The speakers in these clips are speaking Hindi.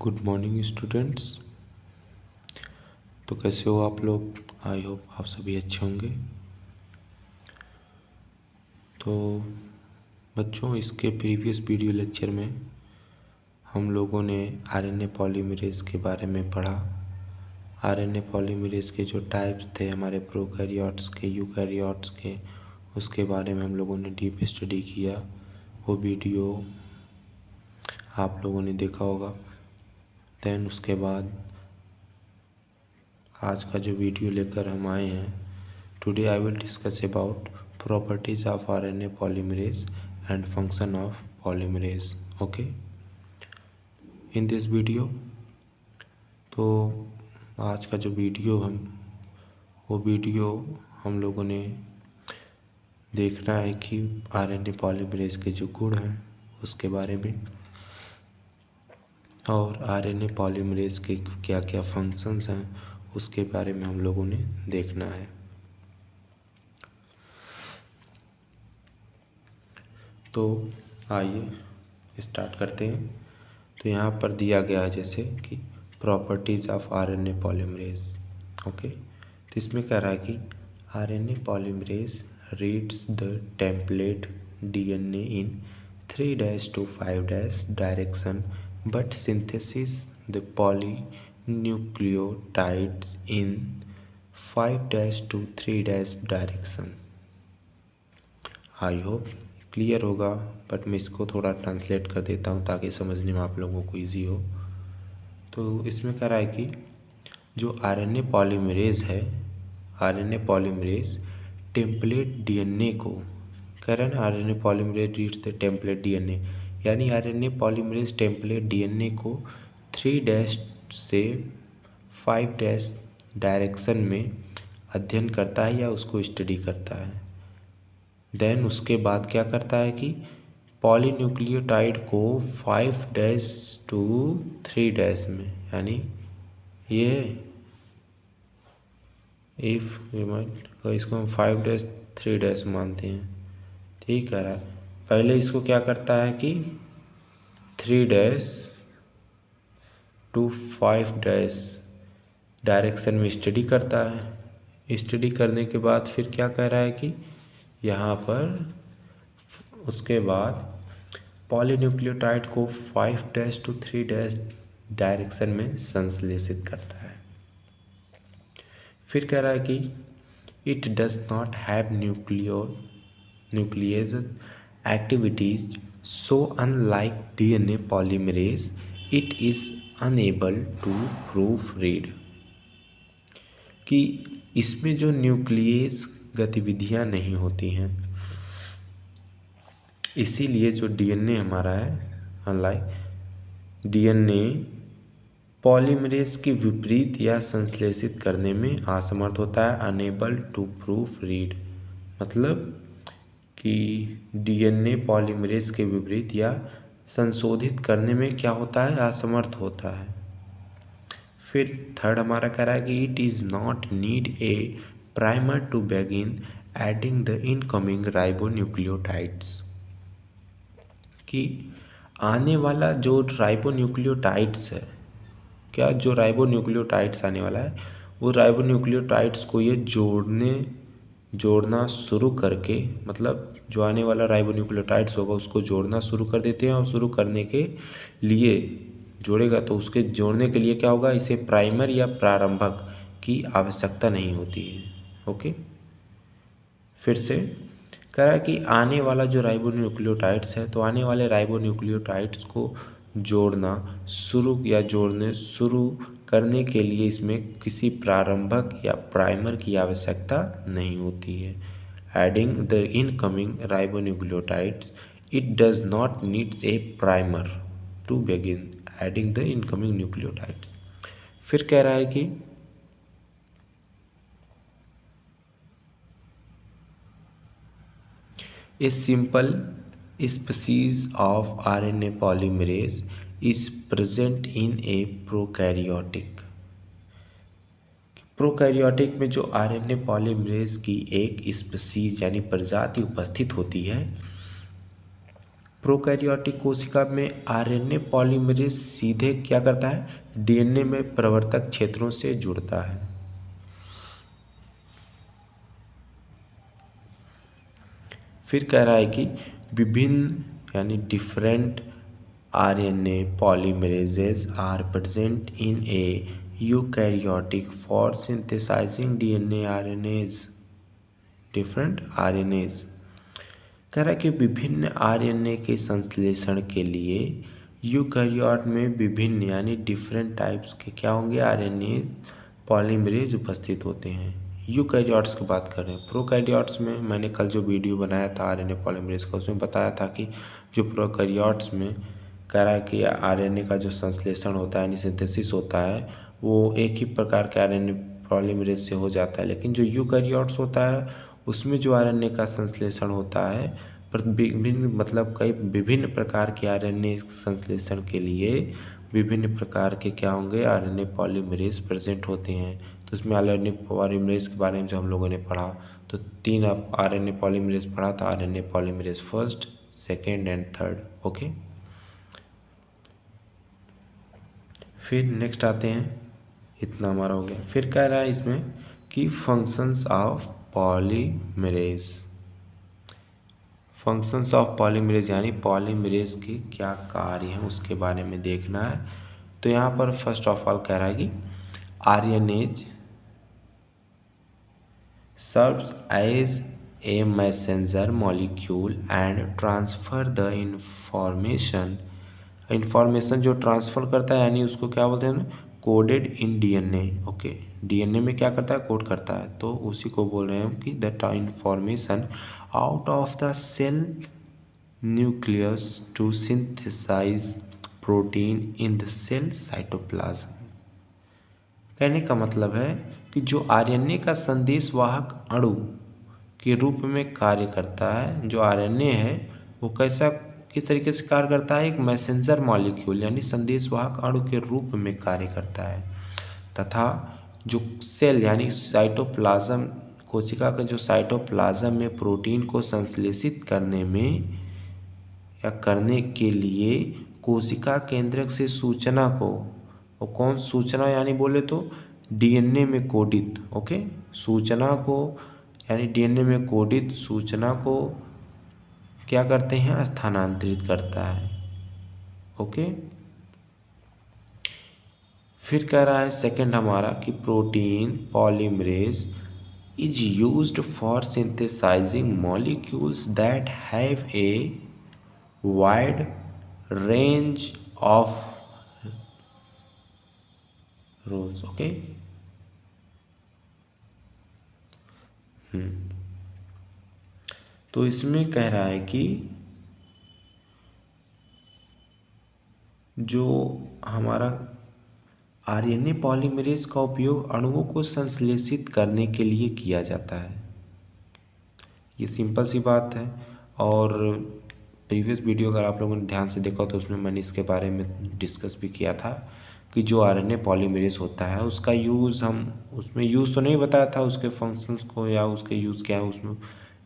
Good morning students. तो कैसे हो आप लोग? आई होप आप सभी अच्छे होंगे। तो बच्चों, इसके प्रीवियस वीडियो लेक्चर में हम लोगों ने आरएनए पॉलीमरेज के बारे में पढ़ा। आरएनए पॉलीमरेज के जो टाइप्स थे हमारे प्रोकैरियोट्स के, यूकैरियोट्स के, उसके बारे में हम लोगों ने डीप स्टडी किया। वो वीडियो आप लोगों ने देखा होगा। देन उसके बाद आज का जो वीडियो लेकर हम आए हैं, today I will discuss about properties of RNA polymerase and function of polymerase. Okay, in this video, तो आज का जो वीडियो हम लोगों ने देखना है कि आरएनए पॉलीमरेज के जो गुण हैं उसके बारे में, और आरएनए पॉलीमरेज के क्या क्या फंक्शंस हैं उसके बारे में हम लोगों ने देखना है। तो आइए स्टार्ट करते हैं। तो यहाँ पर दिया गया है जैसे कि properties of RNA polymerase. Okay, तो इसमें कह रहा है कि RNA polymerase reads the template DNA in 3' to 5' direction but synthesis the polynucleotides in 5' to 3' direction. I hope clear होगा, बट मैं इसको थोड़ा ट्रांसलेट कर देता हूँ ताकि समझने में आप लोगों को इजी हो। तो इसमें कह रहा है कि जो आरएनए पॉलीमरेज है, आरएनए पॉलीमरेज टेम्पलेट डीएनए को, कह रहा है ना, RNA polymerase reads the template DNA, यानी आरएनए पॉलीमरेज टेम्पलेट डीएनए को 3' से 5' डायरेक्शन में अध्ययन करता है या उसको स्टडी करता है। देन उसके बाद क्या करता है कि पॉलीन्यूक्लियोटाइड को 5' to 3' में, यानी ये इसको हम 5' 3' मानते हैं। ठीक है, पहले इसको क्या करता है कि 3' to 5' डायरेक्शन में स्टडी करता है। स्टडी करने के बाद फिर क्या कह रहा है कि यहाँ पर उसके बाद पॉलीन्यूक्लियोटाइड को 5' to 3' डायरेक्शन में संश्लेषित करता है। फिर कह रहा है कि it does not have nucleus activities, so unlike DNA polymerase it is unable to proof read, कि इसमें जो न्यूक्लियस गतिविधियां नहीं होती हैं, इसीलिए जो डीएनए हमारा है, अनलाइक डीएनए पॉलीमरेज के विपरीत या संश्लेषित करने में असमर्थ होता है। अनेबल टू प्रूफ रीड मतलब कि डीएनए पॉलीमरेज के विपरीत या संशोधित करने में क्या होता है, असमर्थ होता है। फिर थर्ड हमारा कह रहा है कि it is not need a primer to begin adding the incoming ribonucleotides, कि आने वाला जो राइबोन्यूक्लियोटाइड्स है, क्या जो राइबोन्यूक्लियोटाइड्स आने वाला है, वो राइबोन्यूक्लियोटाइड्स को ये जोड़ना शुरू करके, मतलब जो आने वाला राइबोन्यूक्लियोटाइड्स होगा उसको जोड़ना शुरू कर देते हैं। और शुरू करने के लिए जोड़ेगा तो उसके जोड़ने के लिए क्या होगा, इसे प्राइमर या प्रारंभक की आवश्यकता नहीं होती है। ओके, फिर से कह रहा है कि आने वाला जो राइबोन्यूक्लियोटाइड्स है, तो आने वाले राइबोन्यूक्लियोटाइड्स को जोड़ने शुरू करने के लिए इसमें किसी प्रारंभक या प्राइमर की आवश्यकता नहीं होती है। Adding the incoming ribonucleotides it does not needs a primer to begin adding the incoming nucleotides. फिर कह रहा है कि a simple species of RNA polymerase is present in a prokaryotic। Prokaryotic में जो आरएनए पॉलीमरेज की एक स्पीसीज यानी प्रजाति उपस्थित होती है, प्रोकैरियोटिक कोशिका में आरएनए पॉलीमरेज सीधे क्या करता है, डीएनए में प्रवर्तक क्षेत्रों से जुड़ता है। फिर कह रहा है कि विभिन्न यानी different RNA polymerases are present in a eukaryotic for synthesising DNA RNAs. Different RNAs कह रहा है कि विभिन्न आरएनए के संश्लेषण के लिए यूकैरियोट में विभिन्न यानी डिफरेंट टाइप्स के क्या होंगे, आरएनए पॉलीमरेज उपस्थित होते हैं। यूकैरियोट्स की बात कर रहे हैं। प्रोकैरियोट्स में मैंने कल जो वीडियो बनाया था आरएनए पॉलीमरेज का, उसमें बताया था कि जो प्रोकैरियोट्स में कह रहा है कि आरएनए का जो संश्लेषण होता है यानी सिंथेसिस होता है वो एक ही प्रकार के आरएनए पॉलीमरेज से हो जाता है, लेकिन जो यूकैरियोट्स होता है उसमें जो आरएनए का संश्लेषण होता है विभिन्न मतलब कई विभिन्न प्रकार के आरएनए संश्लेषण के लिए विभिन्न प्रकार के क्या होंगे, आरएनए पॉलीमरेज प्रेजेंट होते हैं। तो उसमें आरएनए पॉलीमरेज के बारे में जो हम लोगों ने पढ़ा तो 3 आरएनए पॉलीमरेज पढ़ा था, RNA polymerase first, second and third. Okay, फिर नेक्स्ट आते हैं, इतना हमारा हो गया। फिर कह रहा है इसमें कि functions of polymerase, functions of polymerase यानी पॉलीमरेज के क्या कार्य हैं उसके बारे में देखना है। तो यहाँ पर फर्स्ट ऑफ ऑल कह रहा है कि RNAs serves as a messenger molecule and transfer the information जो ट्रांसफ़र करता है यानी उसको क्या बोलते हैं, coded in DNA. Okay, DNA में क्या करता है, कोड करता है, तो उसी को बोल रहे हैं कि the information out of the cell nucleus to synthesise protein in the cell cytoplasm. कहने का मतलब है कि जो आरएनए का संदेशवाहक अणु के रूप में कार्य करता है, जो आरएनए है वो किस तरीके से कार्य करता है, एक मैसेंजर मॉलिक्यूल यानी संदेशवाहक अणु के रूप में कार्य करता है, तथा जो सेल यानी साइटोप्लाज्म कोशिका का जो साइटोप्लाज्म में प्रोटीन को संश्लेषित करने में या करने के लिए कोशिका केंद्रक से सूचना को, और कौन सूचना यानी बोले तो डीएनए में कोडित, ओके, सूचना को यानी डीएनए में कोडित सूचना को क्या करते हैं, स्थानांतरित करता है। ओके, फिर कह रहा है सेकंड हमारा कि protein polymerase is used for synthesising molecules that have a wide range of roles. Okay, तो इसमें कह रहा है कि जो हमारा आरएनए पॉलीमरेज का उपयोग अणुओं को संश्लेषित करने के लिए किया जाता है। ये सिंपल सी बात है, और प्रीवियस वीडियो अगर आप लोगों ने ध्यान से देखा तो उसमें मैंने इसके बारे में डिस्कस भी किया था कि जो आरएनए पॉलीमरेज होता है उसका यूज़, हम उसमें यूज़ तो नहीं बताया था उसके फंक्शंस को या उसके यूज़ क्या है उसमें,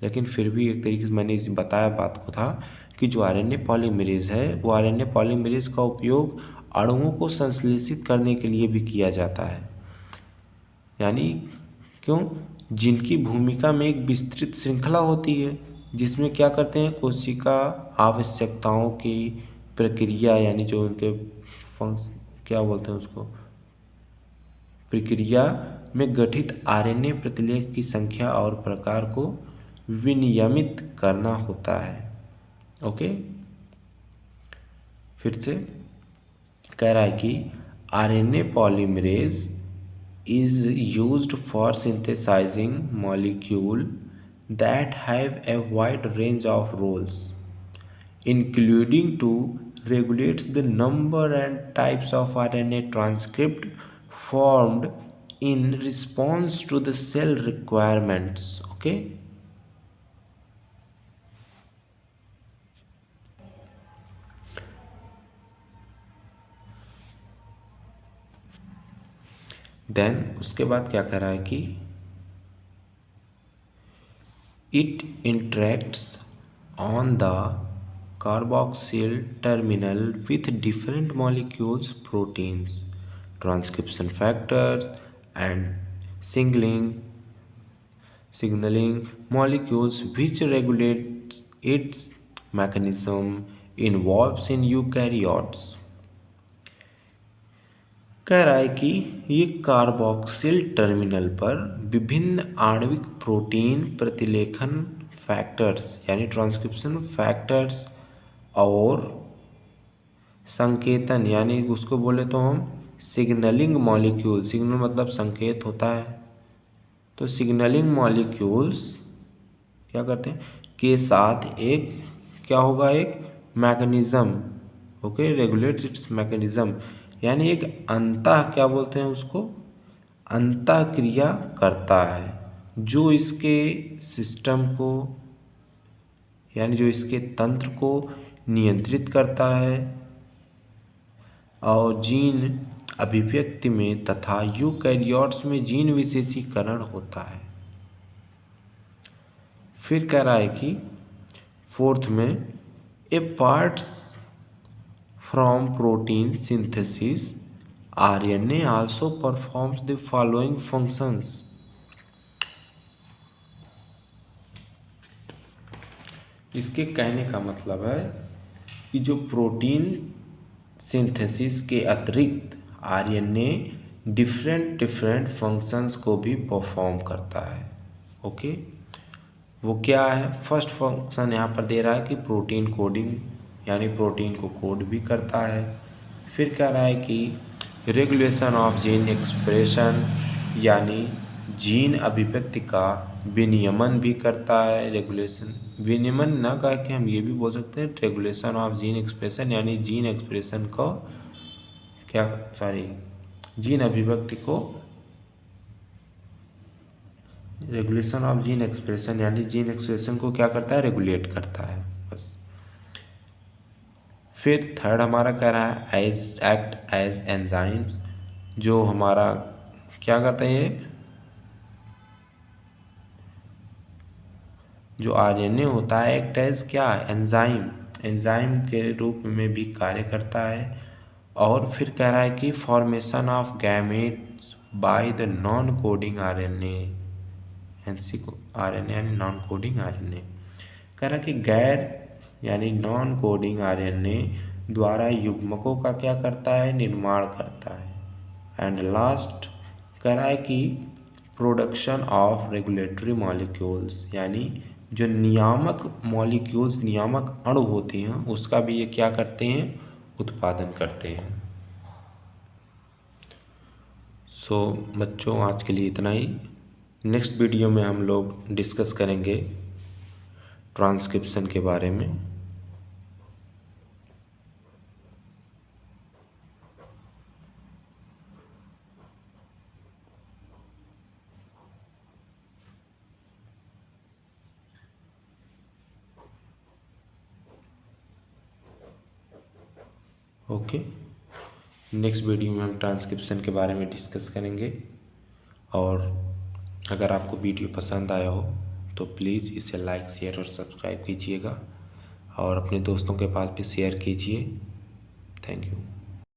लेकिन फिर भी एक तरीके से मैंने इस बताया बात को था कि जो आरएनए पॉलीमरेज है वो आरएनए पॉलीमरेज का उपयोग अणुओं को संश्लेषित करने के लिए भी किया जाता है, यानी क्यों, जिनकी भूमिका में एक विस्तृत श्रृंखला होती है जिसमें क्या करते हैं, कोशिका आवश्यकताओं की प्रक्रिया यानी जो उनके क्या बोलते हैं उसको, प्रक्रिया में गठित आरएनए प्रतिलेख की संख्या और प्रकार को विनियमित करना होता है। ओके, फिर से कह रहा है कि RNA polymerase is used for synthesising molecule that have a wide range of roles including to regulates the number and types of RNA transcript formed in response to the cell requirements. Okay, then उसके बाद क्या कह रहा है कि it interacts on the carboxyl terminal with different molecules, proteins, transcription factors, and signaling molecules which regulate its mechanism involves in eukaryotes। कह रहा है कि ये कार्बोक्सिल टर्मिनल पर विभिन्न आणविक प्रोटीन प्रतिलेखन फैक्टर्स यानी ट्रांसक्रिप्शन फैक्टर्स और संकेतन यानी उसको बोले तो हम सिग्नलिंग मॉलिक्यूल, सिग्नल मतलब संकेत होता है, तो सिग्नलिंग मॉलिक्यूल्स क्या करते हैं के साथ एक क्या होगा, एक mechanism, okay, regulates it's mechanism, यानी एक अंतः क्या बोलते हैं उसको, अंतः क्रिया करता है जो इसके सिस्टम को यानी जो इसके तंत्र को नियंत्रित करता है और जीन अभिव्यक्ति में तथा यूकैरियोट्स में जीन विशेषीकरण होता है। फिर कह रहा है कि फोर्थ में A parts from protein synthesis RNA also performs the following functions। इसके कहने का मतलब है कि जो प्रोटीन सिंथेसिस के अतिरिक्त RNA डिफरेंट फंक्शंस को भी परफॉर्म करता है, ओके। वो क्या है, फर्स्ट फंक्शन यहाँ पर दे रहा है कि प्रोटीन कोडिंग यानी प्रोटीन को कोड भी करता है। फिर कह रहा है कि रेगुलेशन ऑफ जीन एक्सप्रेशन यानी जीन अभिव्यक्ति का विनियमन भी करता है। रेगुलेशन विनियमन ना कह के हम ये भी बोल सकते हैं रेगुलेशन ऑफ जीन एक्सप्रेशन यानी जीन एक्सप्रेशन को क्या जीन अभिव्यक्ति को रेगुलेशन ऑफ जीन एक्सप्रेशन यानी जीन एक्सप्रेशन को क्या करता है, रेगुलेट करता है, बस। फिर थर्ड हमारा कह रहा है एक्ट एज एंजाइम्स, जो हमारा क्या करता है, ये जो RNA होता है एक्ट एज क्या, एंजाइम के रूप में भी कार्य करता है। और फिर कह रहा है कि formation of gametes by the non coding RNA RNA यानी नॉन कोडिंग RNA। कह रहा है कि गैर यानी नॉन कोडिंग RNA द्वारा युग्मकों का क्या करता है, निर्माण करता है। एंड लास्ट कह रहा है कि प्रोडक्शन ऑफ रेगुलेटरी मॉलिक्यूल्स यानी जो नियामक मॉलिक्यूल्स, नियामक अणु होते हैं, उसका भी ये क्या करते हैं, उत्पादन करते हैं। सो बच्चों आज के लिए इतना ही। नेक्स्ट वीडियो में हम लोग डिस्कस करेंगे ट्रांसक्रिप्शन के बारे में। ओके, नेक्स्ट वीडियो में हम ट्रांसक्रिप्शन के बारे में डिस्कस करेंगे। और अगर आपको वीडियो पसंद आया हो तो प्लीज़ इसे लाइक, शेयर और सब्सक्राइब कीजिएगा और अपने दोस्तों के पास भी शेयर कीजिए। Thank you.